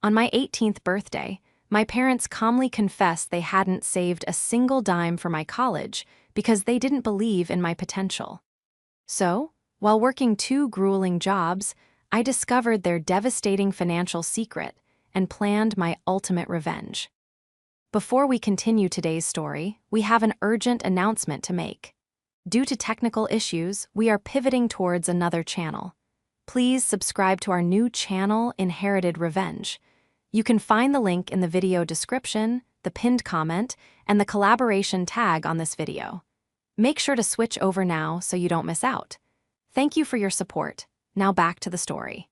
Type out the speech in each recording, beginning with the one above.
On my 18th birthday, my parents calmly confessed they hadn't saved a single dime for my college because they didn't believe in my potential. So, while working two grueling jobs, I discovered their devastating financial secret and planned my ultimate revenge. Before we continue today's story, we have an urgent announcement to make. Due to technical issues, we are pivoting towards another channel. Please subscribe to our new channel, Inherited Revenge. You can find the link in the video description, the pinned comment, and the collaboration tag on this video. Make sure to switch over now so you don't miss out. Thank you for your support. Now back to the story.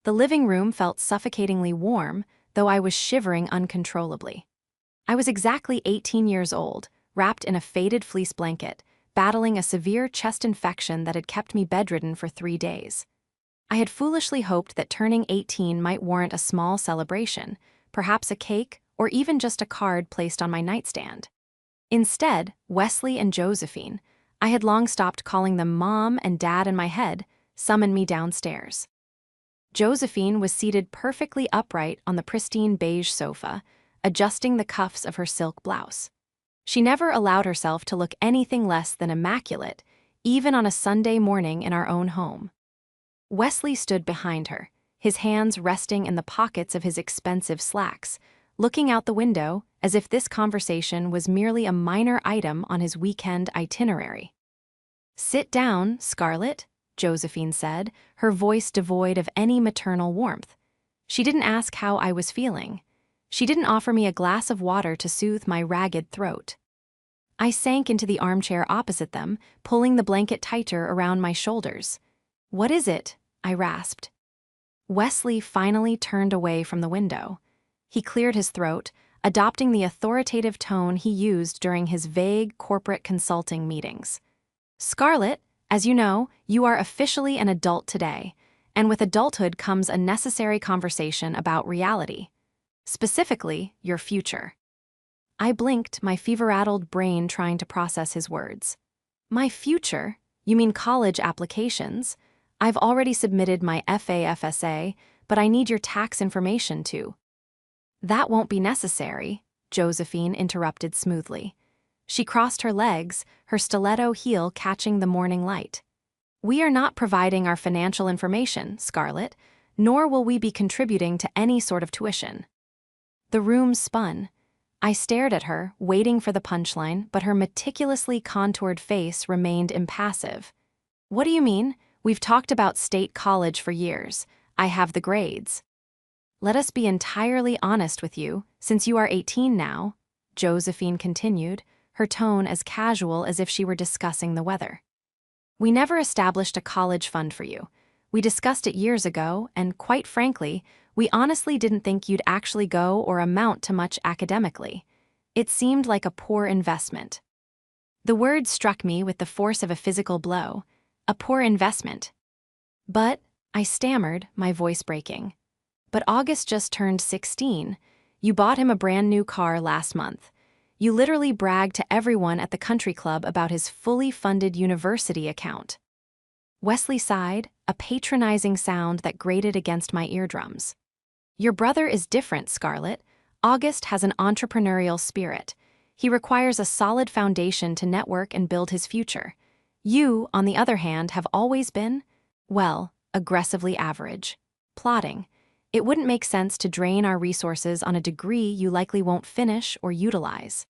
The living room felt suffocatingly warm, though I was shivering uncontrollably. I was exactly 18 years old, wrapped in a faded fleece blanket, battling a severe chest infection that had kept me bedridden for 3 days. I had foolishly hoped that turning 18 might warrant a small celebration, perhaps a cake or even just a card placed on my nightstand. Instead, Wesley and Josephine, I had long stopped calling them Mom and Dad in my head, summoned me downstairs. Josephine was seated perfectly upright on the pristine beige sofa, adjusting the cuffs of her silk blouse. She never allowed herself to look anything less than immaculate, even on a Sunday morning in our own home. Wesley stood behind her, his hands resting in the pockets of his expensive slacks, looking out the window as if this conversation was merely a minor item on his weekend itinerary. "Sit down, Scarlett," Josephine said, her voice devoid of any maternal warmth. She didn't ask how I was feeling. She didn't offer me a glass of water to soothe my ragged throat. I sank into the armchair opposite them, pulling the blanket tighter around my shoulders. "What is it?" I rasped. Wesley finally turned away from the window. He cleared his throat, adopting the authoritative tone he used during his vague corporate consulting meetings. "Scarlett, as you know, you are officially an adult today, and with adulthood comes a necessary conversation about reality. Specifically, your future." I blinked, my fever-addled brain trying to process his words. "My future? You mean college applications? I've already submitted my FAFSA, but I need your tax information too." "That won't be necessary," Josephine interrupted smoothly. She crossed her legs, her stiletto heel catching the morning light. "We are not providing our financial information, Scarlett, nor will we be contributing to any sort of tuition." The room spun. I stared at her, waiting for the punchline, but her meticulously contoured face remained impassive. "What do you mean? We've talked about state college for years. I have the grades." "Let us be entirely honest with you, since you are 18 now," Josephine continued, her tone as casual as if she were discussing the weather. "We never established a college fund for you. We discussed it years ago, and quite frankly, we honestly didn't think you'd actually go or amount to much academically. It seemed like a poor investment." The word struck me with the force of a physical blow. A poor investment. "But," I stammered, my voice breaking. "But August just turned 16. You bought him a brand new car last month. You literally bragged to everyone at the country club about his fully funded university account." Wesley sighed, a patronizing sound that grated against my eardrums. "Your brother is different, Scarlett. August has an entrepreneurial spirit. He requires a solid foundation to network and build his future. You, on the other hand, have always been, well, aggressively average. Plodding. It wouldn't make sense to drain our resources on a degree you likely won't finish or utilize."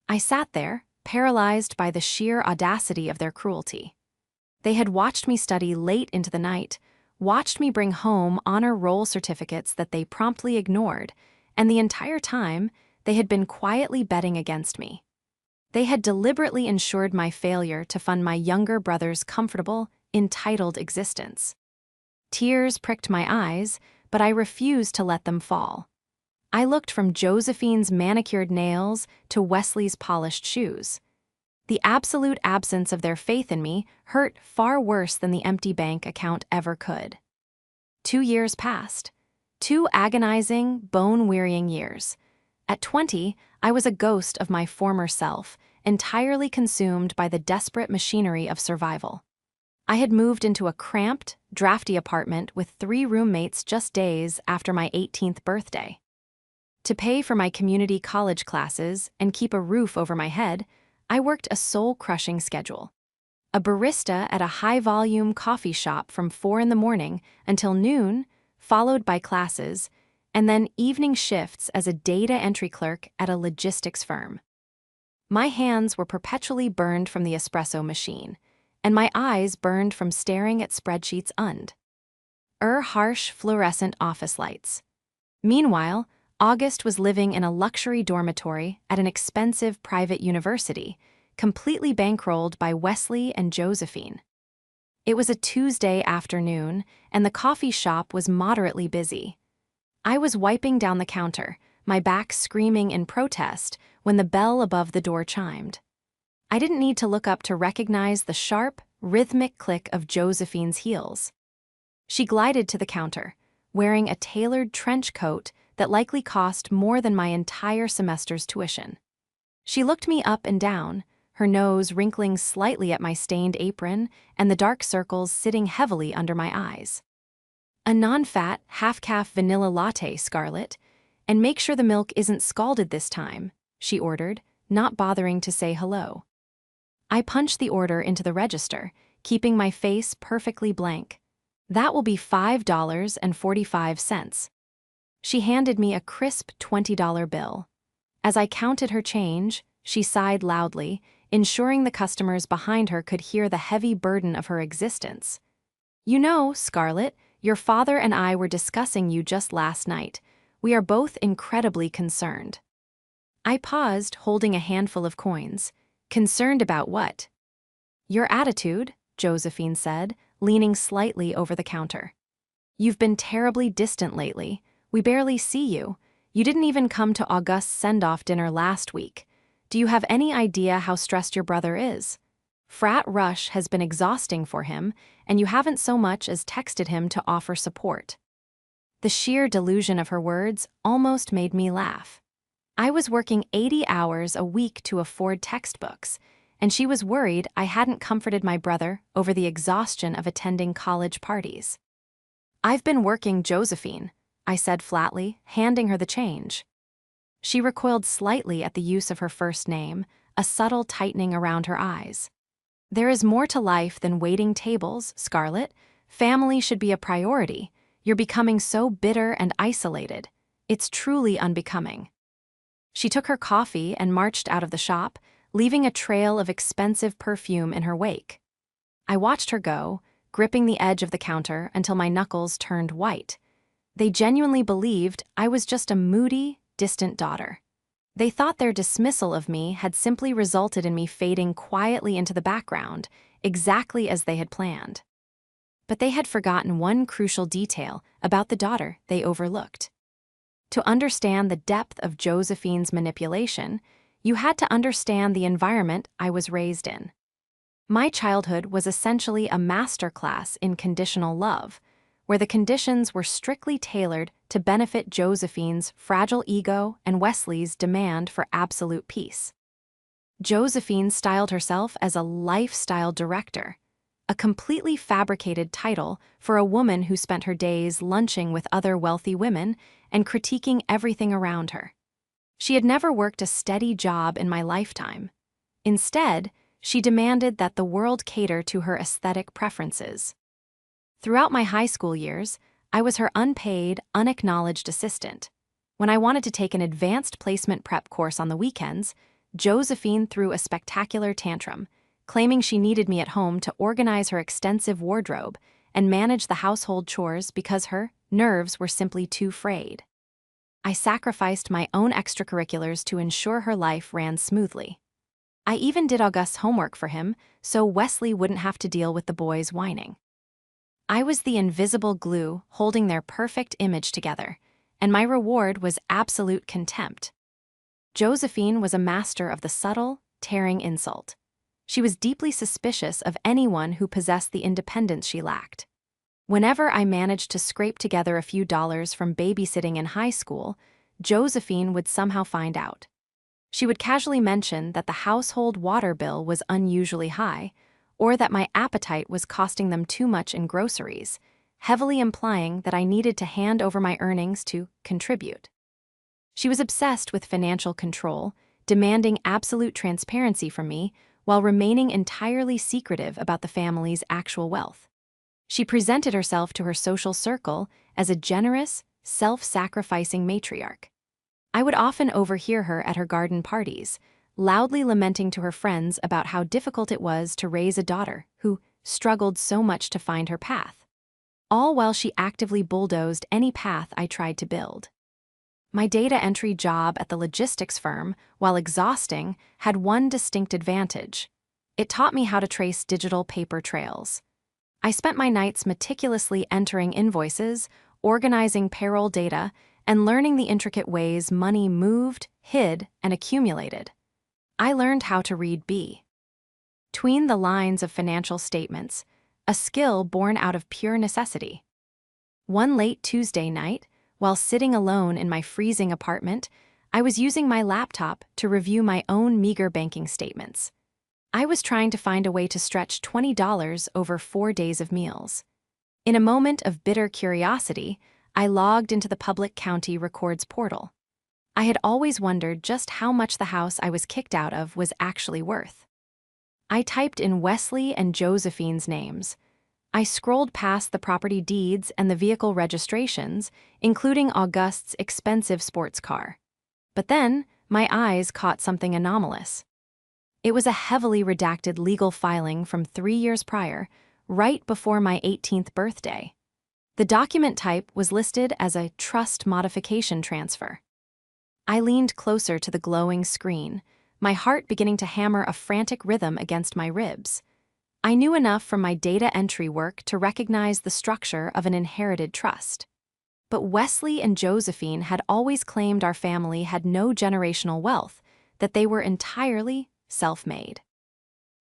I sat there, paralyzed by the sheer audacity of their cruelty. They had watched me study late into the night, watched me bring home honor roll certificates that they promptly ignored, and the entire time, they had been quietly betting against me. They had deliberately ensured my failure to fund my younger brother's comfortable, entitled existence. Tears pricked my eyes, but I refused to let them fall. I looked from Josephine's manicured nails to Wesley's polished shoes. The absolute absence of their faith in me hurt far worse than the empty bank account ever could. 2 years passed. 2 agonizing, bone-wearying years. At 20, I was a ghost of my former self, entirely consumed by the desperate machinery of survival. I had moved into a cramped, drafty apartment with 3 roommates just days after my 18th birthday. To pay for my community college classes and keep a roof over my head, I worked a soul-crushing schedule. A barista at a high-volume coffee shop from 4 in the morning until noon, followed by classes, and then evening shifts as a data entry clerk at a logistics firm. My hands were perpetually burned from the espresso machine, and my eyes burned from staring at spreadsheets harsh fluorescent office lights. Meanwhile, August was living in a luxury dormitory at an expensive private university, completely bankrolled by Wesley and Josephine. It was a Tuesday afternoon, and the coffee shop was moderately busy. I was wiping down the counter, my back screaming in protest, when the bell above the door chimed. I didn't need to look up to recognize the sharp, rhythmic click of Josephine's heels. She glided to the counter, wearing a tailored trench coat that likely cost more than my entire semester's tuition. She looked me up and down, her nose wrinkling slightly at my stained apron and the dark circles sitting heavily under my eyes. "A non-fat, half-calf vanilla latte, Scarlett, and make sure the milk isn't scalded this time," she ordered, not bothering to say hello. I punched the order into the register, keeping my face perfectly blank. "That will be $5.45. She handed me a crisp $20 bill. As I counted her change, she sighed loudly, ensuring the customers behind her could hear the heavy burden of her existence. "You know, Scarlett, your father and I were discussing you just last night. We are both incredibly concerned." I paused, holding a handful of coins. "Concerned about what?" "Your attitude," Josephine said, leaning slightly over the counter. "You've been terribly distant lately. We barely see you. You didn't even come to August's send-off dinner last week. Do you have any idea how stressed your brother is? Frat rush has been exhausting for him, and you haven't so much as texted him to offer support." The sheer delusion of her words almost made me laugh. I was working 80 hours a week to afford textbooks, and she was worried I hadn't comforted my brother over the exhaustion of attending college parties. "I've been working, Josephine," I said flatly, handing her the change. She recoiled slightly at the use of her first name, a subtle tightening around her eyes. "There is more to life than waiting tables, Scarlett. Family should be a priority. You're becoming so bitter and isolated. It's truly unbecoming." She took her coffee and marched out of the shop, leaving a trail of expensive perfume in her wake. I watched her go, gripping the edge of the counter until my knuckles turned white. They genuinely believed I was just a moody, distant daughter. They thought their dismissal of me had simply resulted in me fading quietly into the background, exactly as they had planned. But they had forgotten one crucial detail about the daughter they overlooked. To understand the depth of Josephine's manipulation, you had to understand the environment I was raised in. My childhood was essentially a masterclass in conditional love, where the conditions were strictly tailored to benefit Josephine's fragile ego and Wesley's demand for absolute peace. Josephine styled herself as a lifestyle director, a completely fabricated title for a woman who spent her days lunching with other wealthy women and critiquing everything around her. She had never worked a steady job in my lifetime. Instead, she demanded that the world cater to her aesthetic preferences. Throughout my high school years, I was her unpaid, unacknowledged assistant. When I wanted to take an advanced placement prep course on the weekends, Josephine threw a spectacular tantrum, claiming she needed me at home to organize her extensive wardrobe and manage the household chores because her nerves were simply too frayed. I sacrificed my own extracurriculars to ensure her life ran smoothly. I even did August's homework for him so Wesley wouldn't have to deal with the boys whining. I was the invisible glue holding their perfect image together, and my reward was absolute contempt. Josephine was a master of the subtle, tearing insult. She was deeply suspicious of anyone who possessed the independence she lacked. Whenever I managed to scrape together a few dollars from babysitting in high school, Josephine would somehow find out. She would casually mention that the household water bill was unusually high, or that my appetite was costing them too much in groceries, heavily implying that I needed to hand over my earnings to contribute. She was obsessed with financial control, demanding absolute transparency from me while remaining entirely secretive about the family's actual wealth. She presented herself to her social circle as a generous, self-sacrificing matriarch. I would often overhear her at her garden parties, loudly lamenting to her friends about how difficult it was to raise a daughter who struggled so much to find her path, all while she actively bulldozed any path I tried to build. My data entry job at the logistics firm, while exhausting, had one distinct advantage. It taught me how to trace digital paper trails. I spent my nights meticulously entering invoices, organizing payroll data, and learning the intricate ways money moved, hid, and accumulated. I learned how to read between the lines of financial statements, a skill born out of pure necessity. One late Tuesday night, while sitting alone in my freezing apartment, I was using my laptop to review my own meager banking statements. I was trying to find a way to stretch $20 over 4 days of meals. In a moment of bitter curiosity, I logged into the public county records portal. I had always wondered just how much the house I was kicked out of was actually worth. I typed in Wesley and Josephine's names. I scrolled past the property deeds and the vehicle registrations, including Auguste's expensive sports car. But then, my eyes caught something anomalous. It was a heavily redacted legal filing from 3 years prior, right before my 18th birthday. The document type was listed as a trust modification transfer. I leaned closer to the glowing screen, my heart beginning to hammer a frantic rhythm against my ribs. I knew enough from my data entry work to recognize the structure of an inherited trust. But Wesley and Josephine had always claimed our family had no generational wealth, that they were entirely self-made.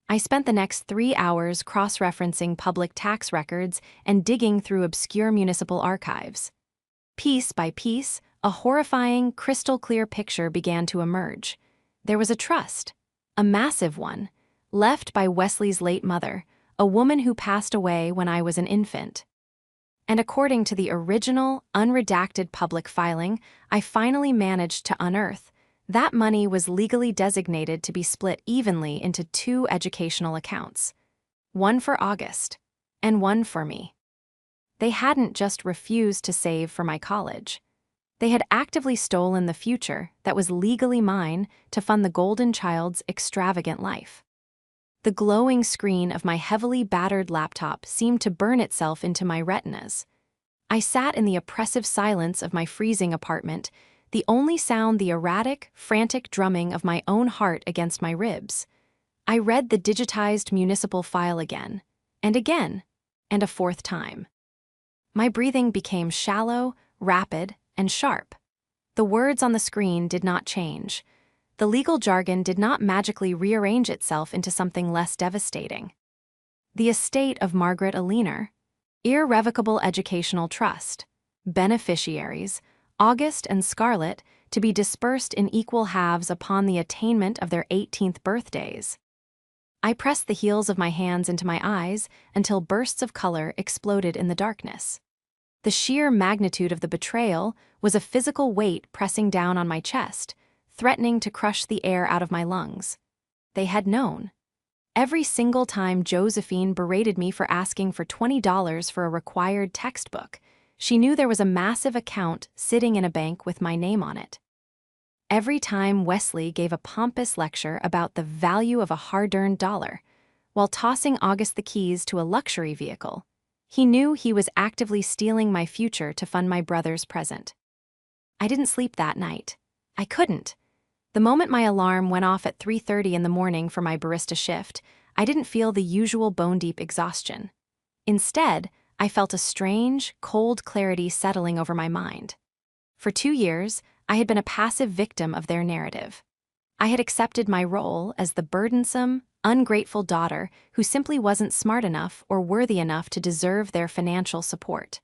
I spent the next 3 hours cross-referencing public tax records and digging through obscure municipal archives. Piece by piece, a horrifying, crystal-clear picture began to emerge. There was a trust, a massive one, left by Wesley's late mother, a woman who passed away when I was an infant. And according to the original, unredacted public filing I finally managed to unearth, that money was legally designated to be split evenly into 2 educational accounts, one for August and one for me. They hadn't just refused to save for my college. They had actively stolen the future that was legally mine to fund the golden child's extravagant life. The glowing screen of my heavily battered laptop seemed to burn itself into my retinas. I sat in the oppressive silence of my freezing apartment, the only sound the erratic, frantic drumming of my own heart against my ribs. I read the digitized municipal file again, and a 4th time. My breathing became shallow, rapid, and sharp. The words on the screen did not change. The legal jargon did not magically rearrange itself into something less devastating. The estate of Margaret Aliner, irrevocable educational trust, beneficiaries, August and Scarlett, to be dispersed in equal halves upon the attainment of their 18th birthdays. I pressed the heels of my hands into my eyes until bursts of color exploded in the darkness. The sheer magnitude of the betrayal was a physical weight pressing down on my chest, threatening to crush the air out of my lungs. They had known. Every single time Josephine berated me for asking for $20 for a required textbook, she knew there was a massive account sitting in a bank with my name on it. Every time Wesley gave a pompous lecture about the value of a hard-earned dollar, while tossing August the keys to a luxury vehicle, he knew he was actively stealing my future to fund my brother's present. I didn't sleep that night. I couldn't. The moment my alarm went off at 3:30 in the morning for my barista shift, I didn't feel the usual bone-deep exhaustion. Instead, I felt a strange, cold clarity settling over my mind. For 2 years, I had been a passive victim of their narrative. I had accepted my role as the burdensome, ungrateful daughter who simply wasn't smart enough or worthy enough to deserve their financial support.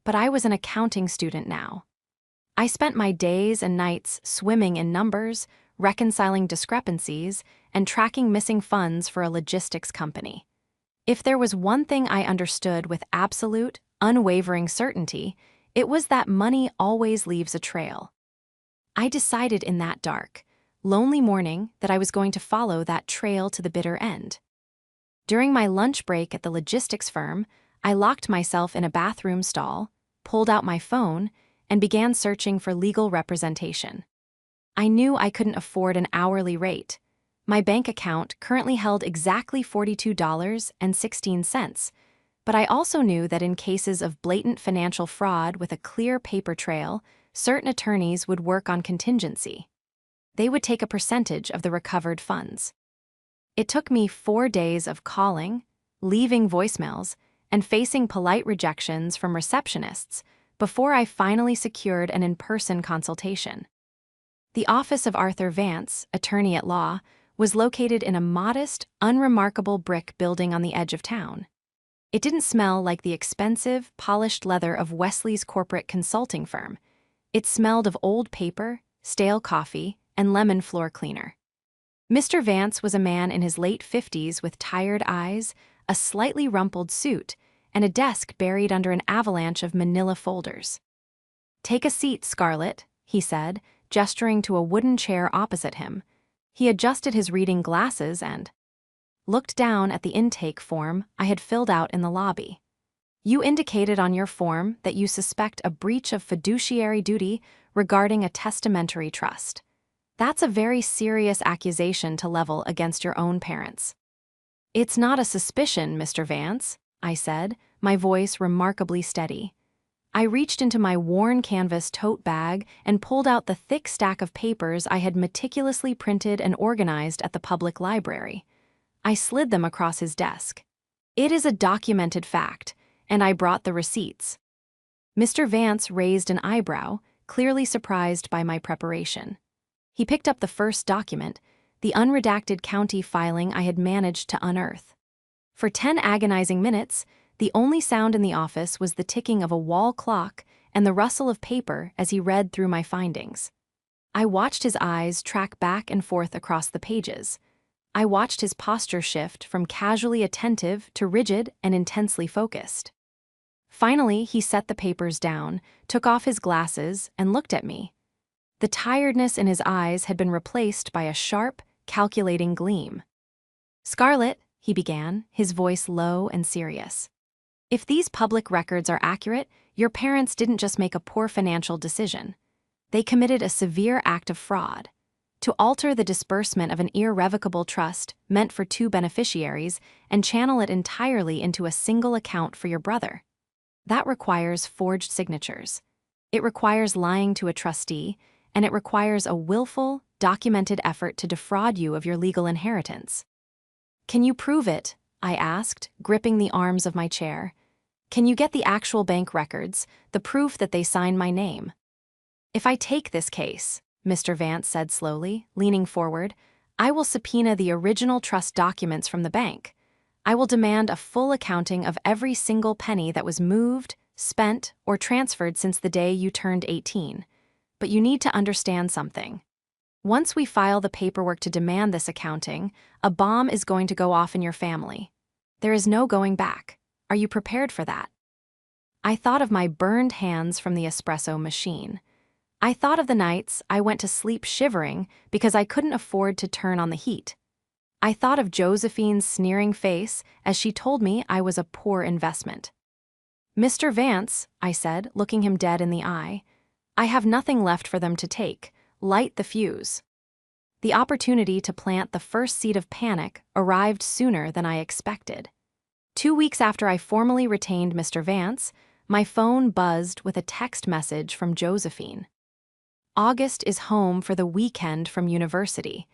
But I was an accounting student now. I spent my days and nights swimming in numbers, reconciling discrepancies, and tracking missing funds for a logistics company. If there was one thing I understood with absolute, unwavering certainty, it was that money always leaves a trail. I decided in that dark, lonely morning that I was going to follow that trail to the bitter end. During my lunch break at the logistics firm, I locked myself in a bathroom stall, pulled out my phone, and began searching for legal representation. I knew I couldn't afford an hourly rate. My bank account currently held exactly $42.16, but I also knew that in cases of blatant financial fraud with a clear paper trail, certain attorneys would work on contingency. They would take a percentage of the recovered funds. It took me 4 days of calling, leaving voicemails, and facing polite rejections from receptionists before I finally secured an in-person consultation. The office of Arthur Vance, attorney at law, was located in a modest, unremarkable brick building on the edge of town. It didn't smell like the expensive, polished leather of Wesley's corporate consulting firm. It smelled of old paper, stale coffee, and lemon floor cleaner. Mr. Vance was a man in his late 50s with tired eyes, a slightly rumpled suit, and a desk buried under an avalanche of manila folders. "Take a seat, Scarlett," he said, gesturing to a wooden chair opposite him. He adjusted his reading glasses and looked down at the intake form I had filled out in the lobby. "You indicated on your form that you suspect a breach of fiduciary duty regarding a testamentary trust. That's a very serious accusation to level against your own parents." "It's not a suspicion, Mr. Vance," I said, my voice remarkably steady. I reached into my worn canvas tote bag and pulled out the thick stack of papers I had meticulously printed and organized at the public library. I slid them across his desk. "It is a documented fact, and I brought the receipts." Mr. Vance raised an eyebrow, clearly surprised by my preparation. He picked up the first document, the unredacted county filing I had managed to unearth. For 10 agonizing minutes, the only sound in the office was the ticking of a wall clock and the rustle of paper as he read through my findings. I watched his eyes track back and forth across the pages. I watched his posture shift from casually attentive to rigid and intensely focused. Finally, he set the papers down, took off his glasses, and looked at me. The tiredness in his eyes had been replaced by a sharp, calculating gleam. "Scarlett," he began, his voice low and serious, "if these public records are accurate, your parents didn't just make a poor financial decision. They committed a severe act of fraud. To alter the disbursement of an irrevocable trust meant for 2 beneficiaries and channel it entirely into a single account for your brother. That requires forged signatures. It requires lying to a trustee, and it requires a willful, documented effort to defraud you of your legal inheritance." "Can you prove it?" I asked, gripping the arms of my chair. "Can you get the actual bank records, the proof that they sign my name?" "If I take this case," Mr. Vance said slowly, leaning forward, "I will subpoena the original trust documents from the bank. I will demand a full accounting of every single penny that was moved, spent, or transferred since the day you turned 18. But you need to understand something. Once we file the paperwork to demand this accounting, a bomb is going to go off in your family. There is no going back. Are you prepared for that?" I thought of my burned hands from the espresso machine. I thought of the nights I went to sleep shivering because I couldn't afford to turn on the heat. I thought of Josephine's sneering face as she told me I was a poor investment. "Mr. Vance," I said, looking him dead in the eye, "I have nothing left for them to take. Light the fuse." The opportunity to plant the first seed of panic arrived sooner than I expected. 2 weeks after I formally retained Mr. Vance, my phone buzzed with a text message from Josephine. "August is home for the weekend from university.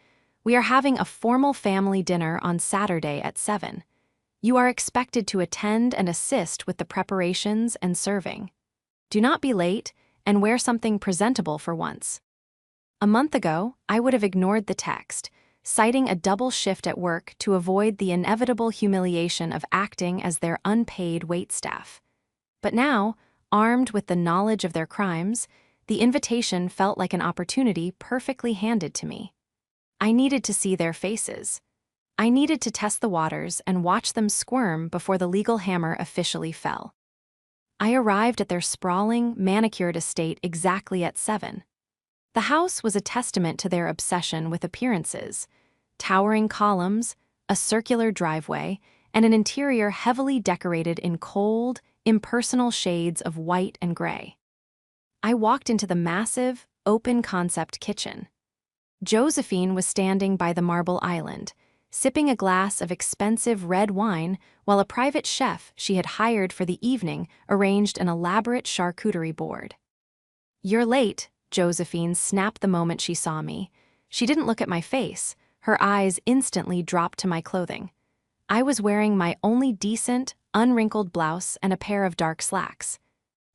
We are having a formal family dinner on Saturday at 7. You are expected to attend and assist with the preparations and serving. Do not be late and wear something presentable for once." A month ago, I would have ignored the text, citing a double shift at work to avoid the inevitable humiliation of acting as their unpaid waitstaff. But now, armed with the knowledge of their crimes, the invitation felt like an opportunity perfectly handed to me. I needed to see their faces. I needed to test the waters and watch them squirm before the legal hammer officially fell. I arrived at their sprawling, manicured estate exactly at 7. The house was a testament to their obsession with appearances: towering columns, a circular driveway, and an interior heavily decorated in cold, impersonal shades of white and gray. I walked into the massive, open-concept kitchen. Josephine was standing by the marble island, sipping a glass of expensive red wine while a private chef she had hired for the evening arranged an elaborate charcuterie board. "You're late," Josephine snapped the moment she saw me. She didn't look at my face. Her eyes instantly dropped to my clothing. I was wearing my only decent, unwrinkled blouse and a pair of dark slacks.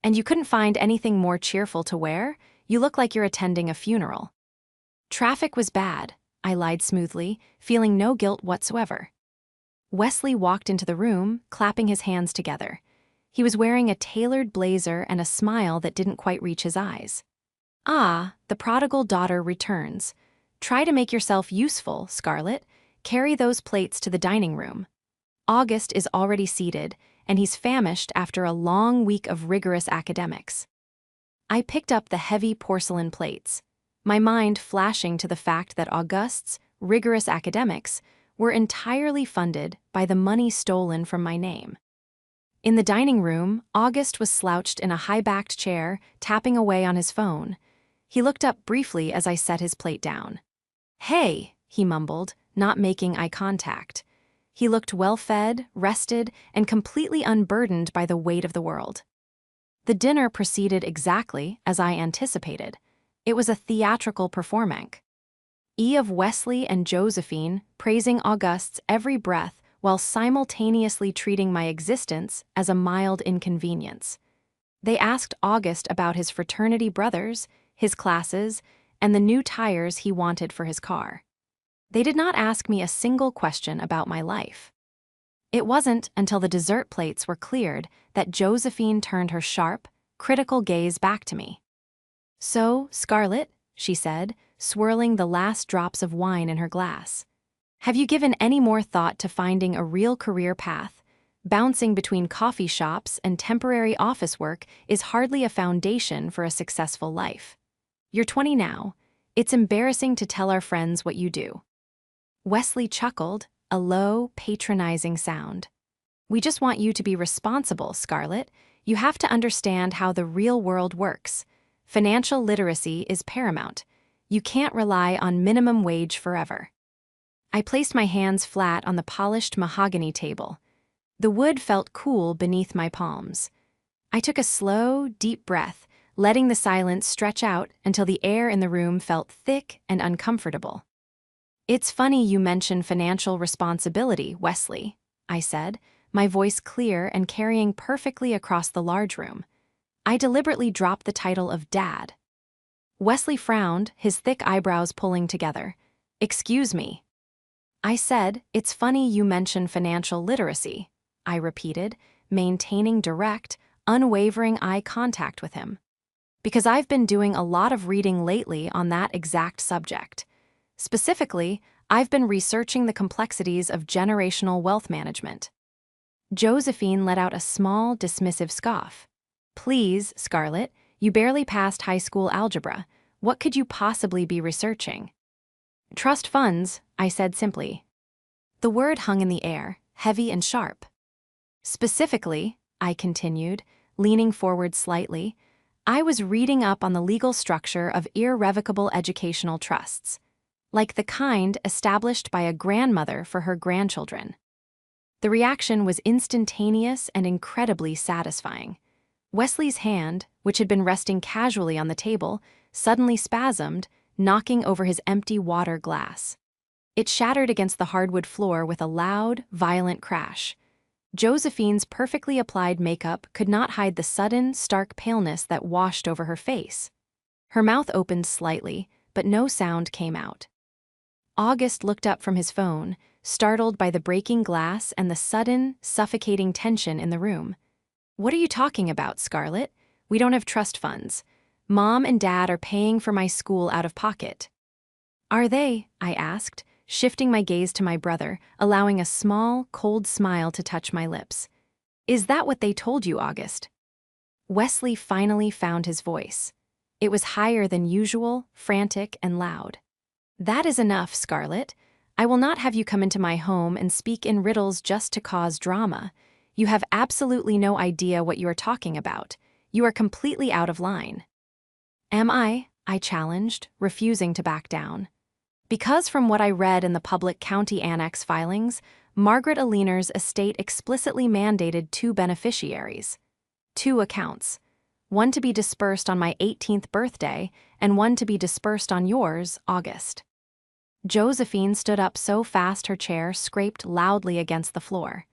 "And you couldn't find anything more cheerful to wear? You look like you're attending a funeral." "Traffic was bad," I lied smoothly, feeling no guilt whatsoever. Wesley walked into the room, clapping his hands together. He was wearing a tailored blazer and a smile that didn't quite reach his eyes. "Ah, the prodigal daughter returns. Try to make yourself useful, Scarlett. Carry those plates to the dining room. August is already seated, and he's famished after a long week of rigorous academics." I picked up the heavy porcelain plates, my mind flashing to the fact that August's rigorous academics were entirely funded by the money stolen from my name. In the dining room, August was slouched in a high-backed chair, tapping away on his phone. He looked up briefly as I set his plate down. "Hey," he mumbled, not making eye contact. He looked well-fed, rested, and completely unburdened by the weight of the world. The dinner proceeded exactly as I anticipated. It was a theatrical performance. Of Wesley and Josephine praising August's every breath while simultaneously treating my existence as a mild inconvenience. They asked August about his fraternity brothers, his classes, and the new tires he wanted for his car. They did not ask me a single question about my life. It wasn't until the dessert plates were cleared that Josephine turned her sharp, critical gaze back to me. "So, Scarlett," she said, swirling the last drops of wine in her glass, "have you given any more thought to finding a real career path? Bouncing between coffee shops and temporary office work is hardly a foundation for a successful life. You're 20 now. It's embarrassing to tell our friends what you do." Wesley chuckled, a low, patronizing sound. "We just want you to be responsible, Scarlett. You have to understand how the real world works. Financial literacy is paramount. You can't rely on minimum wage forever." I placed my hands flat on the polished mahogany table. The wood felt cool beneath my palms. I took a slow, deep breath, letting the silence stretch out until the air in the room felt thick and uncomfortable. "It's funny you mention financial responsibility, Wesley," I said, my voice clear and carrying perfectly across the large room. I deliberately dropped the title of Dad. Wesley frowned, his thick eyebrows pulling together. "Excuse me." I said, "It's funny you mention financial literacy," I repeated, maintaining direct, unwavering eye contact with him. "Because I've been doing a lot of reading lately on that exact subject. Specifically, I've been researching the complexities of generational wealth management." Josephine let out a small, dismissive scoff. "Please, Scarlett, you barely passed high school algebra. What could you possibly be researching?" "Trust funds," I said simply. The word hung in the air, heavy and sharp. "Specifically," I continued, leaning forward slightly, "I was reading up on the legal structure of irrevocable educational trusts, like the kind established by a grandmother for her grandchildren." The reaction was instantaneous and incredibly satisfying. Wesley's hand, which had been resting casually on the table, suddenly spasmed, knocking over his empty water glass. It shattered against the hardwood floor with a loud, violent crash. Josephine's perfectly applied makeup could not hide the sudden, stark paleness that washed over her face. Her mouth opened slightly, but no sound came out. August looked up from his phone, startled by the breaking glass and the sudden, suffocating tension in the room. "What are you talking about, Scarlett? We don't have trust funds. Mom and Dad are paying for my school out of pocket." "Are they?" I asked, shifting my gaze to my brother, allowing a small, cold smile to touch my lips. Is that what they told you, August? Wesley finally found his voice. It was higher than usual, frantic and loud. That is enough, Scarlett. I will not have you come into my home and speak in riddles just to cause drama. You have absolutely no idea what you are talking about. You are completely out of line. Am I challenged, refusing to back down. Because from what I read in the public county annex filings, Margaret Aliner's estate explicitly mandated 2 beneficiaries. 2 accounts. One to be dispersed on my 18th birthday, and one to be dispersed on yours, August. Josephine stood up so fast her chair scraped loudly against the floor.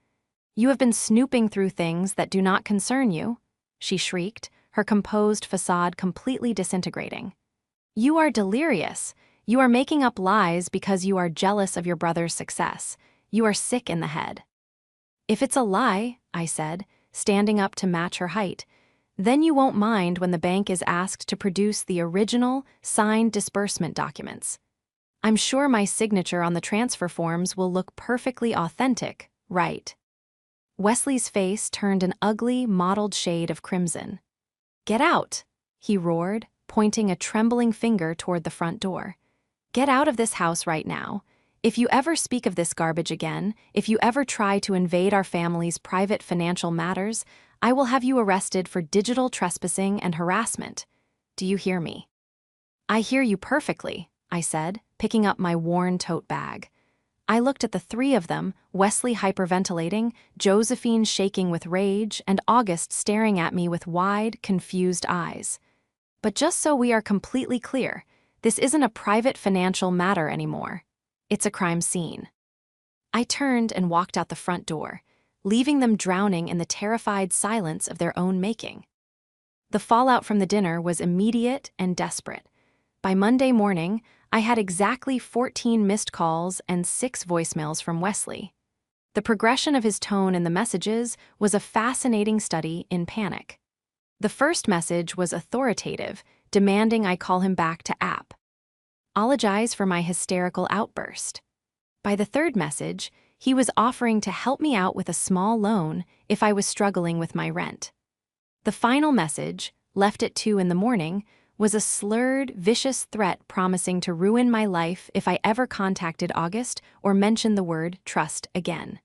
You have been snooping through things that do not concern you, she shrieked, her composed facade completely disintegrating. You are delirious. You are making up lies because you are jealous of your brother's success. You are sick in the head. If it's a lie, I said, standing up to match her height, then you won't mind when the bank is asked to produce the original, signed disbursement documents. I'm sure my signature on the transfer forms will look perfectly authentic, right? Wesley's face turned an ugly, mottled shade of crimson. Get out, he roared, pointing a trembling finger toward the front door. Get out of this house right now. If you ever speak of this garbage again, if you ever try to invade our family's private financial matters, I will have you arrested for digital trespassing and harassment. Do you hear me? I hear you perfectly, I said, picking up my worn tote bag. I looked at the 3 of them, Wesley hyperventilating, Josephine shaking with rage, and August staring at me with wide, confused eyes. But just so we are completely clear, this isn't a private financial matter anymore. It's a crime scene. I turned and walked out the front door, leaving them drowning in the terrified silence of their own making. The fallout from the dinner was immediate and desperate. By Monday morning, I had exactly 14 missed calls and 6 voicemails from Wesley. The progression of his tone in the messages was a fascinating study in panic. The first message was authoritative, demanding I call him back to app. Apologize for my hysterical outburst. By the third message, he was offering to help me out with a small loan if I was struggling with my rent. The final message, left at 2 in the morning, was a slurred, vicious threat promising to ruin my life if I ever contacted August or mentioned the word trust again.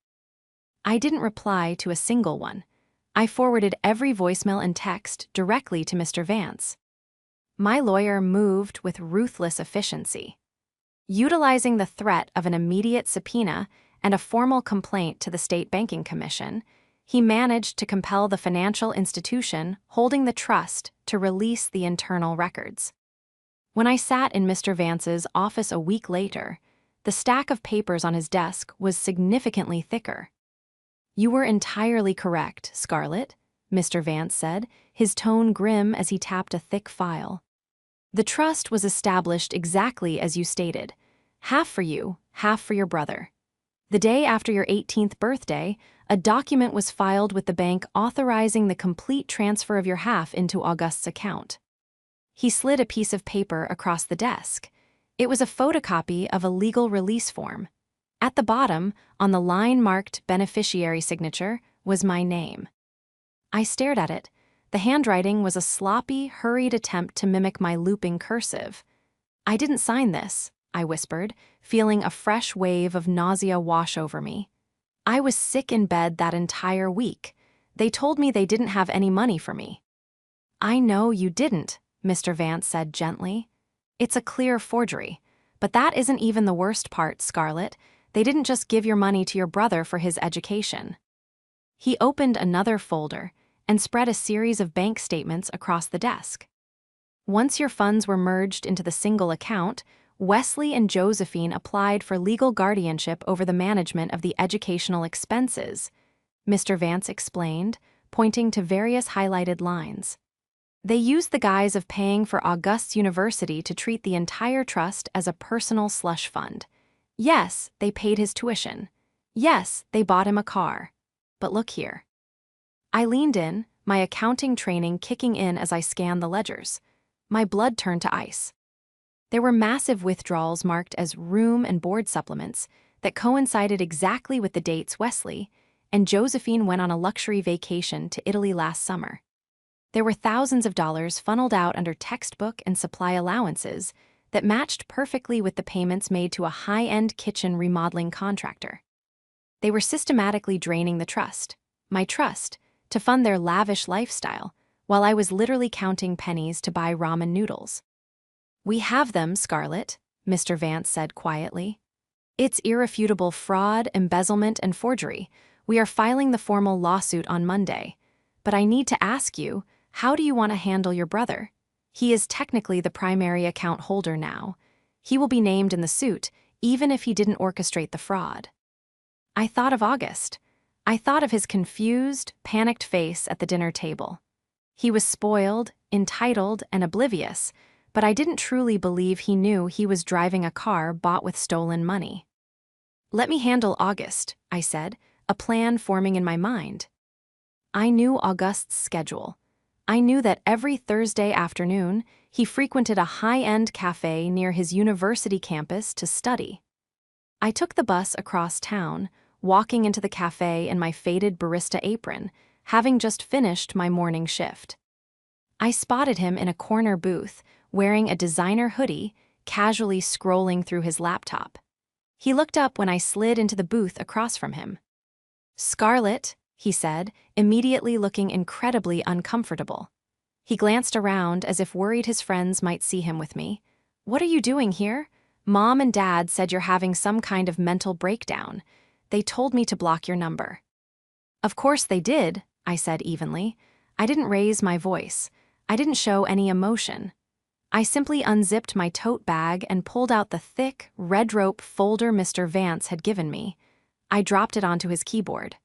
I didn't reply to a single one. I forwarded every voicemail and text directly to Mr. Vance. My lawyer moved with ruthless efficiency. Utilizing the threat of an immediate subpoena and a formal complaint to the State Banking Commission, he managed to compel the financial institution holding the trust to release the internal records. When I sat in Mr. Vance's office a week later, the stack of papers on his desk was significantly thicker. You were entirely correct, Scarlett, Mr. Vance said, his tone grim as he tapped a thick file. The trust was established exactly as you stated, half for you, half for your brother. The day after your 18th birthday, a document was filed with the bank authorizing the complete transfer of your half into August's account. He slid a piece of paper across the desk. It was a photocopy of a legal release form. At the bottom, on the line-marked beneficiary signature, was my name. I stared at it. The handwriting was a sloppy, hurried attempt to mimic my looping cursive. I didn't sign this, I whispered, feeling a fresh wave of nausea wash over me. I was sick in bed that entire week. They told me they didn't have any money for me. I know you didn't, Mr. Vance said gently. It's a clear forgery. But that isn't even the worst part, Scarlett. They didn't just give your money to your brother for his education. He opened another folder and spread a series of bank statements across the desk. Once your funds were merged into the single account, Wesley and Josephine applied for legal guardianship over the management of the educational expenses, Mr. Vance explained, pointing to various highlighted lines. They used the guise of paying for August's University to treat the entire trust as a personal slush fund. Yes, they paid his tuition. Yes, they bought him a car. But look here. I leaned in, my accounting training kicking in as I scanned the ledgers. My blood turned to ice. There were massive withdrawals marked as room and board supplements that coincided exactly with the dates Wesley and Josephine went on a luxury vacation to Italy last summer. There were thousands of dollars funneled out under textbook and supply allowances that matched perfectly with the payments made to a high-end kitchen remodeling contractor. They were systematically draining the trust, my trust, to fund their lavish lifestyle, while I was literally counting pennies to buy ramen noodles. "We have them, Scarlett," Mr. Vance said quietly. "It's irrefutable fraud, embezzlement, and forgery. We are filing the formal lawsuit on Monday. But I need to ask you, how do you want to handle your brother? He is technically the primary account holder now. He will be named in the suit, even if he didn't orchestrate the fraud." I thought of August. I thought of his confused, panicked face at the dinner table. He was spoiled, entitled, and oblivious, but I didn't truly believe he knew he was driving a car bought with stolen money. "Let me handle August," I said, a plan forming in my mind. I knew August's schedule. I knew that every Thursday afternoon, he frequented a high-end cafe near his university campus to study. I took the bus across town, walking into the cafe in my faded barista apron, having just finished my morning shift. I spotted him in a corner booth, wearing a designer hoodie, casually scrolling through his laptop. He looked up when I slid into the booth across from him. "Scarlett," he said, immediately looking incredibly uncomfortable. He glanced around as if worried his friends might see him with me. "What are you doing here? Mom and Dad said you're having some kind of mental breakdown. They told me to block your number." "Of course they did," I said evenly. I didn't raise my voice. I didn't show any emotion. I simply unzipped my tote bag and pulled out the thick, red rope folder Mr. Vance had given me. I dropped it onto his keyboard.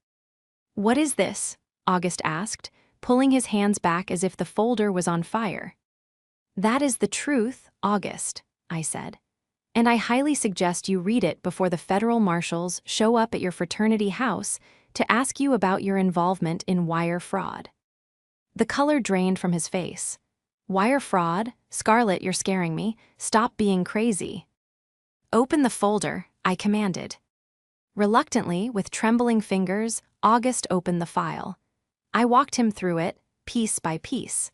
"What is this?" August asked, pulling his hands back as if the folder was on fire. "That is the truth, August," I said. "And I highly suggest you read it before the federal marshals show up at your fraternity house to ask you about your involvement in wire fraud." The color drained from his face. "Wire fraud? Scarlett, you're scaring me. Stop being crazy." "Open the folder," I commanded. Reluctantly, with trembling fingers, August opened the file. I walked him through it, piece by piece.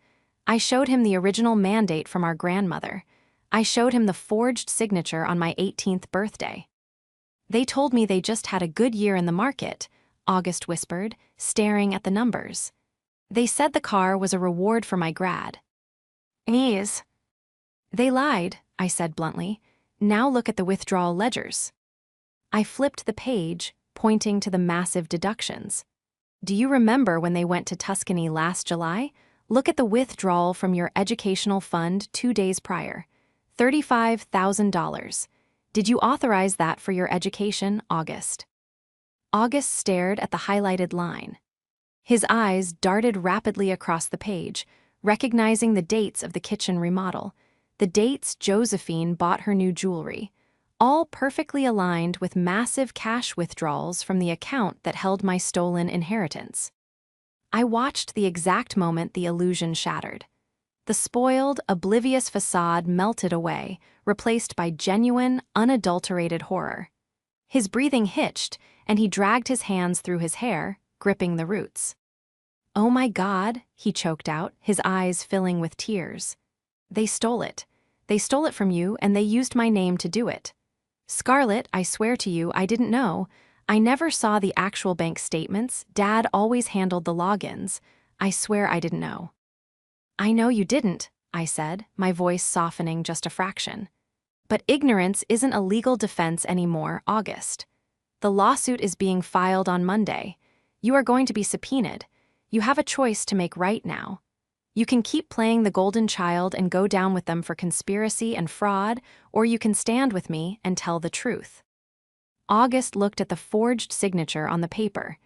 I showed him the original mandate from our grandmother. I showed him the forged signature on my 18th birthday. "They told me they just had a good year in the market," August whispered, staring at the numbers. "They said the car was a reward for my grad." "Ease." "They lied," I said bluntly. "Now look at the withdrawal ledgers." I flipped the page, pointing to the massive deductions. "Do you remember when they went to Tuscany last July? Look at the withdrawal from your educational fund 2 days prior. $35,000. Did you authorize that for your education, August?" August stared at the highlighted line. His eyes darted rapidly across the page, recognizing the dates of the kitchen remodel, the dates Josephine bought her new jewelry, all perfectly aligned with massive cash withdrawals from the account that held my stolen inheritance. I watched the exact moment the illusion shattered. The spoiled, oblivious facade melted away, replaced by genuine, unadulterated horror. His breathing hitched, and he dragged his hands through his hair, gripping the roots. "Oh my God," he choked out, his eyes filling with tears. "They stole it. They stole it from you, and they used my name to do it. Scarlett, I swear to you, I didn't know. I never saw the actual bank statements. Dad always handled the logins. I swear I didn't know." "I know you didn't," I said, my voice softening just a fraction. "But ignorance isn't a legal defense anymore, August. The lawsuit is being filed on Monday. You are going to be subpoenaed. You have a choice to make right now. You can keep playing the golden child and go down with them for conspiracy and fraud, or you can stand with me and tell the truth." August looked at the forged signature on the paper.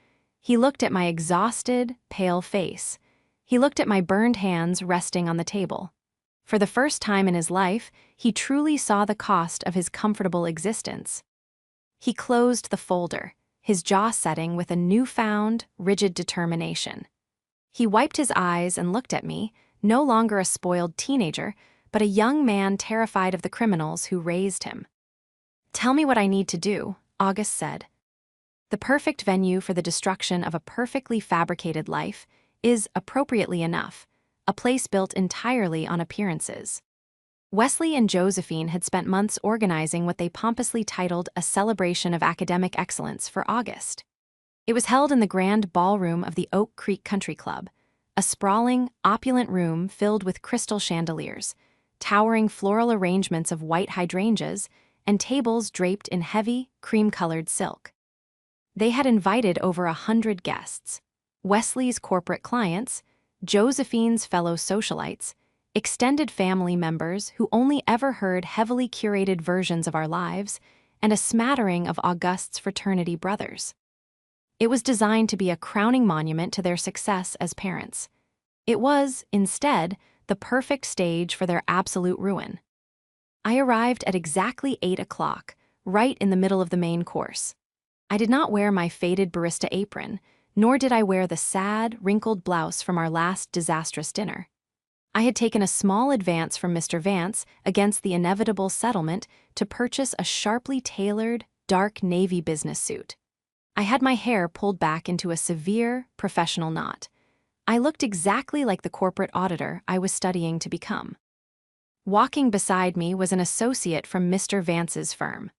He looked at my exhausted, pale face. He looked at my burned hands resting on the table. For the first time in his life, he truly saw the cost of his comfortable existence. He closed the folder, his jaw setting with a newfound, rigid determination. He wiped his eyes and looked at me, no longer a spoiled teenager, but a young man terrified of the criminals who raised him. "Tell me what I need to do," August said. "The perfect venue for the destruction of a perfectly fabricated life is, appropriately enough, a place built entirely on appearances." Wesley and Josephine had spent months organizing what they pompously titled a celebration of academic excellence for August. It was held in the grand ballroom of the Oak Creek Country Club, a sprawling, opulent room filled with crystal chandeliers, towering floral arrangements of white hydrangeas, and tables draped in heavy, cream-colored silk. They had invited over 100 guests: Wesley's corporate clients, Josephine's fellow socialites, extended family members who only ever heard heavily curated versions of our lives, and a smattering of August's fraternity brothers. It was designed to be a crowning monument to their success as parents. It was, instead, the perfect stage for their absolute ruin. I arrived at exactly 8 o'clock, right in the middle of the main course. I did not wear my faded barista apron, nor did I wear the sad, wrinkled blouse from our last disastrous dinner. I had taken a small advance from Mr. Vance against the inevitable settlement to purchase a sharply tailored, dark navy business suit. I had my hair pulled back into a severe, professional knot. I looked exactly like the corporate auditor I was studying to become. Walking beside me was an associate from Mr. Vance's firm.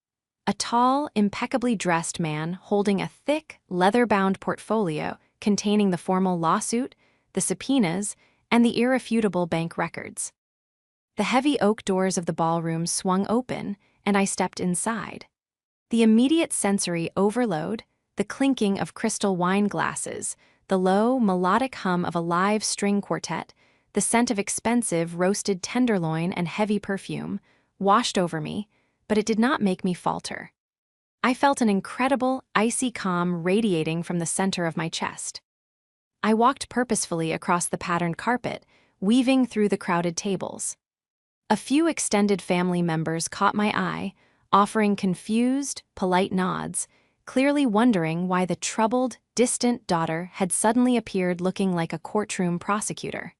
A tall, impeccably dressed man holding a thick, leather-bound portfolio containing the formal lawsuit, the subpoenas, and the irrefutable bank records. The heavy oak doors of the ballroom swung open, and I stepped inside. The immediate sensory overload, the clinking of crystal wine glasses, the low, melodic hum of a live string quartet, the scent of expensive roasted tenderloin and heavy perfume, washed over me, but it did not make me falter. I felt an incredible, icy calm radiating from the center of my chest. I walked purposefully across the patterned carpet, weaving through the crowded tables. A few extended family members caught my eye, offering confused, polite nods, clearly wondering why the troubled, distant daughter had suddenly appeared looking like a courtroom prosecutor.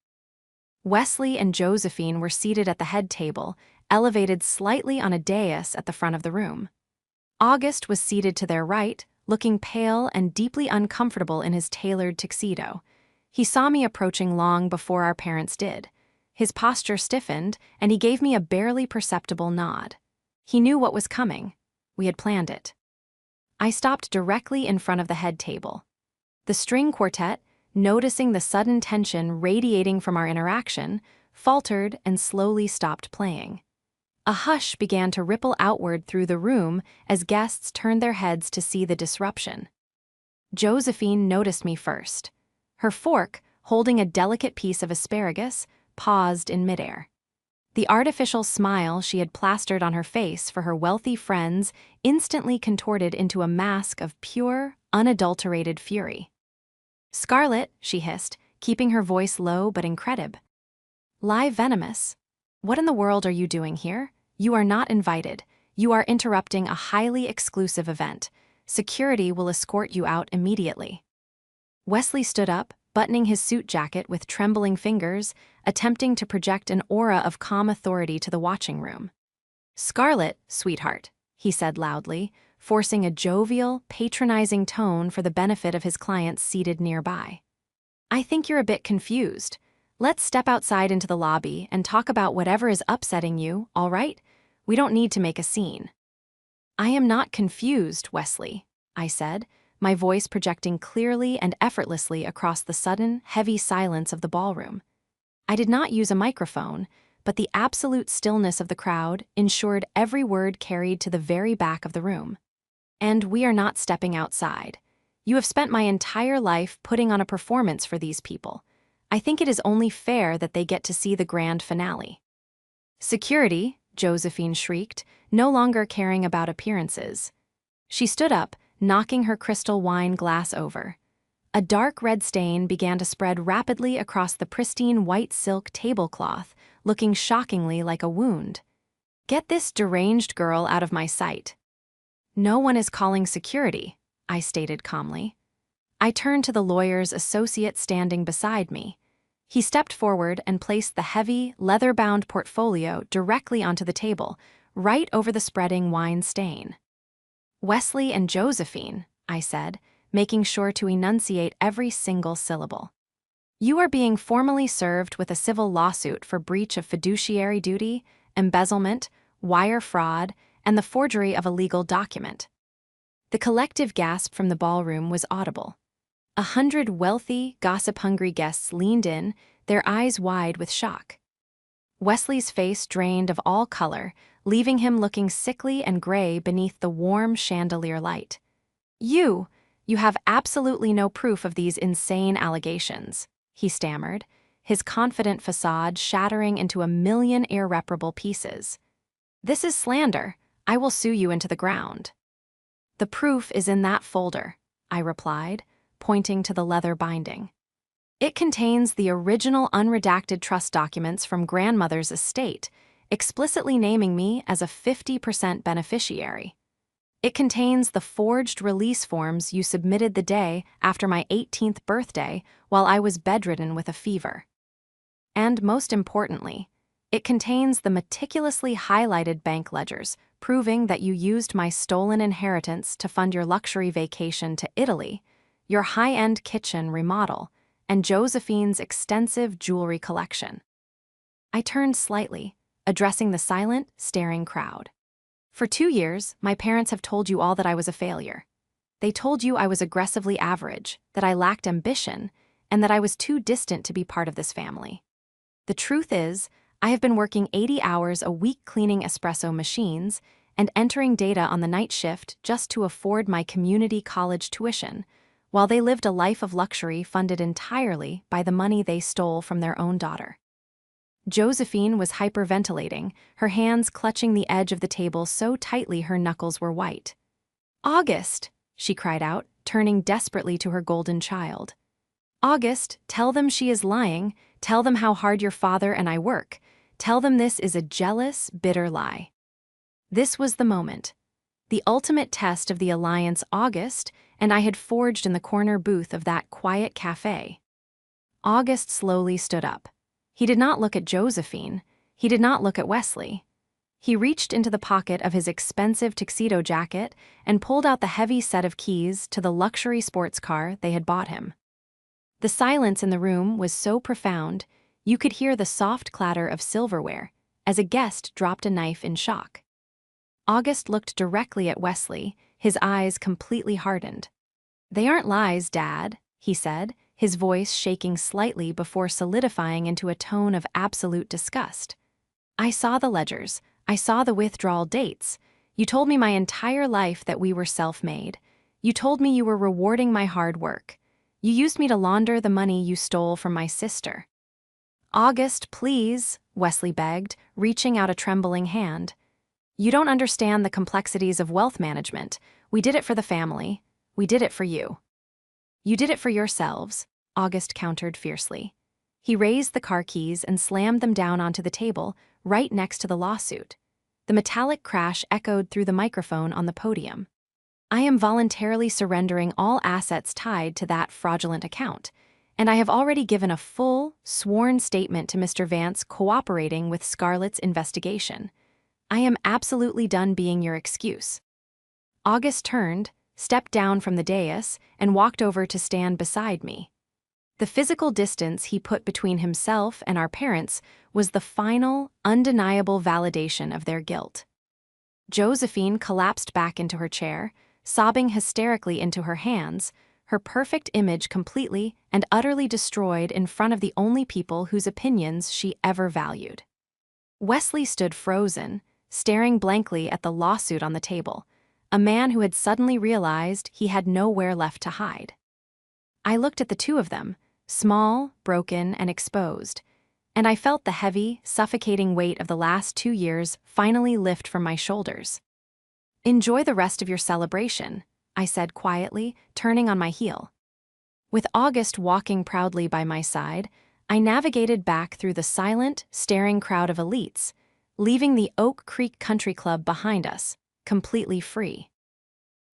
Wesley and Josephine were seated at the head table, elevated slightly on a dais at the front of the room. August was seated to their right, looking pale and deeply uncomfortable in his tailored tuxedo. He saw me approaching long before our parents did. His posture stiffened, and he gave me a barely perceptible nod. He knew what was coming. We had planned it. I stopped directly in front of the head table. The string quartet, noticing the sudden tension radiating from our interaction, faltered and slowly stopped playing. A hush began to ripple outward through the room as guests turned their heads to see the disruption. Josephine noticed me first. Her fork, holding a delicate piece of asparagus, paused in midair. The artificial smile she had plastered on her face for her wealthy friends instantly contorted into a mask of pure, unadulterated fury. "Scarlett," she hissed, keeping her voice low but incredible. "Live venomous. What in the world are you doing here? You are not invited. You are interrupting a highly exclusive event. Security will escort you out immediately." Wesley stood up, buttoning his suit jacket with trembling fingers, attempting to project an aura of calm authority to the watching room. "Scarlett, sweetheart," he said loudly, forcing a jovial, patronizing tone for the benefit of his clients seated nearby. "I think you're a bit confused. Let's step outside into the lobby and talk about whatever is upsetting you, all right? We don't need to make a scene." "I am not confused, Wesley," I said, my voice projecting clearly and effortlessly across the sudden, heavy silence of the ballroom. I did not use a microphone, but the absolute stillness of the crowd ensured every word carried to the very back of the room. "And we are not stepping outside. You have spent my entire life putting on a performance for these people. I think it is only fair that they get to see the grand finale." "Security," Josephine shrieked, no longer caring about appearances. She stood up, knocking her crystal wine glass over. A dark red stain began to spread rapidly across the pristine white silk tablecloth, looking shockingly like a wound. "Get this deranged girl out of my sight." "No one is calling security," I stated calmly. I turned to the lawyer's associate standing beside me. He stepped forward and placed the heavy, leather-bound portfolio directly onto the table, right over the spreading wine stain. "Wesley and Josephine," I said, making sure to enunciate every single syllable. "You are being formally served with a civil lawsuit for breach of fiduciary duty, embezzlement, wire fraud, and the forgery of a legal document." The collective gasp from the ballroom was audible. 100 wealthy, gossip-hungry guests leaned in, their eyes wide with shock. Wesley's face drained of all color, leaving him looking sickly and gray beneath the warm chandelier light. You have absolutely no proof of these insane allegations," he stammered, his confident facade shattering into a million irreparable pieces. "This is slander. I will sue you into the ground." "The proof is in that folder," I replied, pointing to the leather binding. "It contains the original unredacted trust documents from grandmother's estate, explicitly naming me as a 50% beneficiary. It contains the forged release forms you submitted the day after my 18th birthday while I was bedridden with a fever. And most importantly, it contains the meticulously highlighted bank ledgers proving that you used my stolen inheritance to fund your luxury vacation to Italy, your high-end kitchen remodel, and Josephine's extensive jewelry collection." I turned slightly, addressing the silent, staring crowd. "For 2 years, my parents have told you all that I was a failure. They told you I was aggressively average, that I lacked ambition, and that I was too distant to be part of this family. The truth is, I have been working 80 hours a week cleaning espresso machines and entering data on the night shift just to afford my community college tuition, while they lived a life of luxury funded entirely by the money they stole from their own daughter." Josephine was hyperventilating, her hands clutching the edge of the table so tightly her knuckles were white. "August," she cried out, turning desperately to her golden child. "August, tell them she is lying, tell them how hard your father and I work, tell them this is a jealous, bitter lie." This was the moment, the ultimate test of the alliance August and I had forged in the corner booth of that quiet cafe. August slowly stood up. He did not look at Josephine. He did not look at Wesley. He reached into the pocket of his expensive tuxedo jacket and pulled out the heavy set of keys to the luxury sports car they had bought him. The silence in the room was so profound, you could hear the soft clatter of silverware as a guest dropped a knife in shock. August looked directly at Wesley, his eyes completely hardened. "They aren't lies, Dad," he said, his voice shaking slightly before solidifying into a tone of absolute disgust. "I saw the ledgers. I saw the withdrawal dates. You told me my entire life that we were self-made. You told me you were rewarding my hard work. You used me to launder the money you stole from my sister." "August, please," Wesley begged, reaching out a trembling hand. "You don't understand the complexities of wealth management. We did it for the family. We did it for you." "You did it for yourselves," August countered fiercely. He raised the car keys and slammed them down onto the table, right next to the lawsuit. The metallic crash echoed through the microphone on the podium. "I am voluntarily surrendering all assets tied to that fraudulent account, and I have already given a full, sworn statement to Mr. Vance cooperating with Scarlett's investigation. I am absolutely done being your excuse." August turned, stepped down from the dais, and walked over to stand beside me. The physical distance he put between himself and our parents was the final, undeniable validation of their guilt. Josephine collapsed back into her chair, sobbing hysterically into her hands, her perfect image completely and utterly destroyed in front of the only people whose opinions she ever valued. Wesley stood frozen, staring blankly at the lawsuit on the table, a man who had suddenly realized he had nowhere left to hide. I looked at the two of them, small, broken, and exposed, and I felt the heavy, suffocating weight of the last 2 years finally lift from my shoulders. "Enjoy the rest of your celebration," I said quietly, turning on my heel. With August walking proudly by my side, I navigated back through the silent, staring crowd of elites, leaving the Oak Creek Country Club behind us, completely free.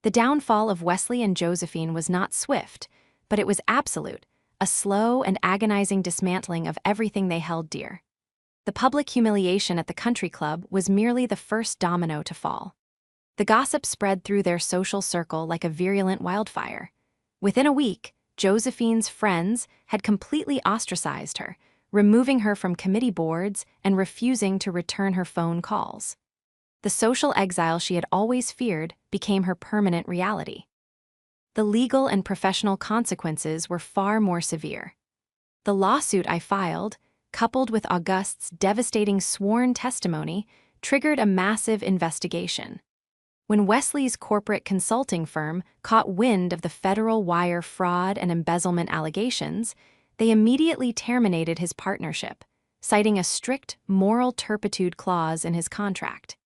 The downfall of Wesley and Josephine was not swift, but it was absolute, a slow and agonizing dismantling of everything they held dear. The public humiliation at the country club was merely the first domino to fall. The gossip spread through their social circle like a virulent wildfire. Within a week, Josephine's friends had completely ostracized her, removing her from committee boards and refusing to return her phone calls. The social exile she had always feared became her permanent reality. The legal and professional consequences were far more severe. The lawsuit I filed, coupled with Auguste's devastating sworn testimony, triggered a massive investigation. When Wesley's corporate consulting firm caught wind of the federal wire fraud and embezzlement allegations, they immediately terminated his partnership, citing a strict moral turpitude clause in his contract.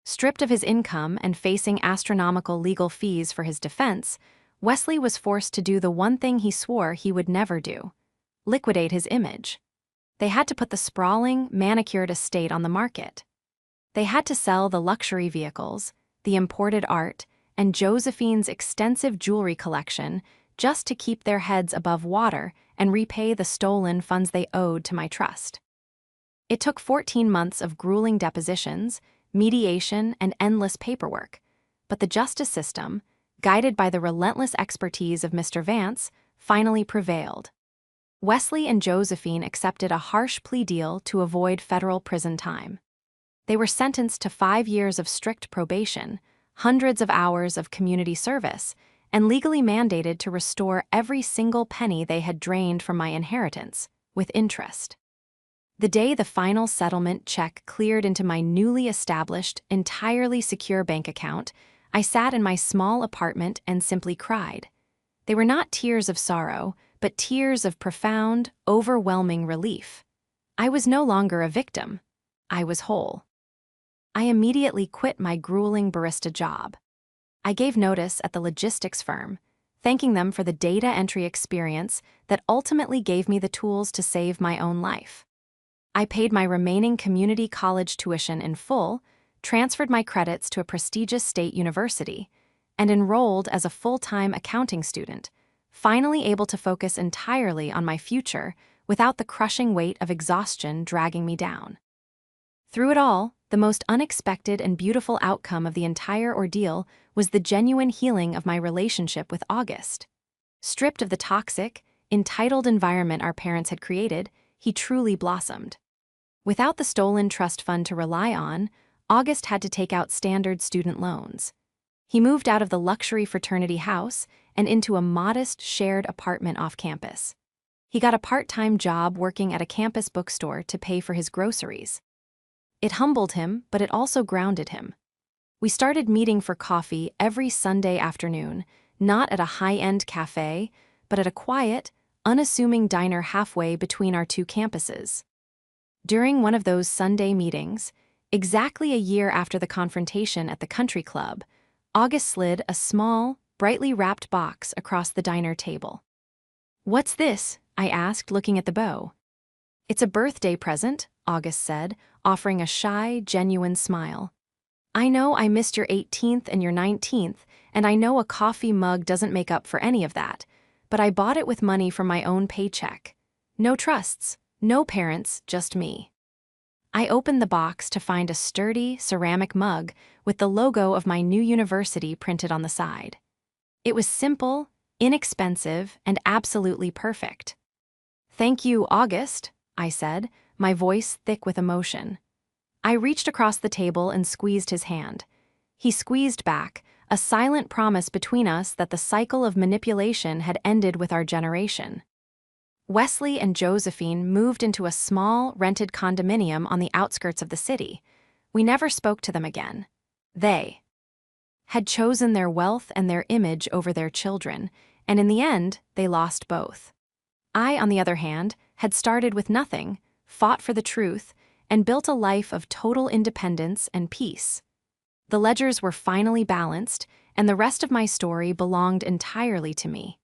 Stripped of his income and facing astronomical legal fees for his defense, Wesley was forced to do the one thing he swore he would never do: liquidate his image. They had to put the sprawling, manicured estate on the market. They had to sell the luxury vehicles, the imported art, and Josephine's extensive jewelry collection just to keep their heads above water and repay the stolen funds they owed to my trust. It took 14 months of grueling depositions, mediation, and endless paperwork, but the justice system, guided by the relentless expertise of Mr. Vance, finally prevailed. Wesley and Josephine accepted a harsh plea deal to avoid federal prison time. They were sentenced to 5 years of strict probation, hundreds of hours of community service, and legally mandated to restore every single penny they had drained from my inheritance, with interest. The day the final settlement check cleared into my newly established, entirely secure bank account, I sat in my small apartment and simply cried. They were not tears of sorrow, but tears of profound, overwhelming relief. I was no longer a victim. I was whole. I immediately quit my grueling barista job. I gave notice at the logistics firm, thanking them for the data entry experience that ultimately gave me the tools to save my own life. I paid my remaining community college tuition in full, transferred my credits to a prestigious state university, and enrolled as a full-time accounting student, finally able to focus entirely on my future without the crushing weight of exhaustion dragging me down. Through it all, the most unexpected and beautiful outcome of the entire ordeal was the genuine healing of my relationship with Auguste. Stripped of the toxic, entitled environment our parents had created, he truly blossomed. Without the stolen trust fund to rely on, Auguste had to take out standard student loans. He moved out of the luxury fraternity house and into a modest shared apartment off campus. He got a part-time job working at a campus bookstore to pay for his groceries. It humbled him, but it also grounded him. We started meeting for coffee every Sunday afternoon, not at a high-end cafe, but at a quiet, unassuming diner halfway between our two campuses. During one of those Sunday meetings, exactly a year after the confrontation at the country club, Auguste slid a small, brightly wrapped box across the diner table. "What's this?" I asked, looking at the bow. "It's a birthday present," Auguste said, offering a shy, genuine smile. "I know I missed your 18th and your 19th, and I know a coffee mug doesn't make up for any of that, but I bought it with money from my own paycheck. No trusts, no parents, just me." I opened the box to find a sturdy, ceramic mug with the logo of my new university printed on the side. It was simple, inexpensive, and absolutely perfect. "Thank you, Auguste," I said, my voice thick with emotion. I reached across the table and squeezed his hand. He squeezed back, a silent promise between us that the cycle of manipulation had ended with our generation. Wesley and Josephine moved into a small, rented condominium on the outskirts of the city. We never spoke to them again. They had chosen their wealth and their image over their children, and in the end, they lost both. I, on the other hand, had started with nothing, fought for the truth, and built a life of total independence and peace. The ledgers were finally balanced, and the rest of my story belonged entirely to me.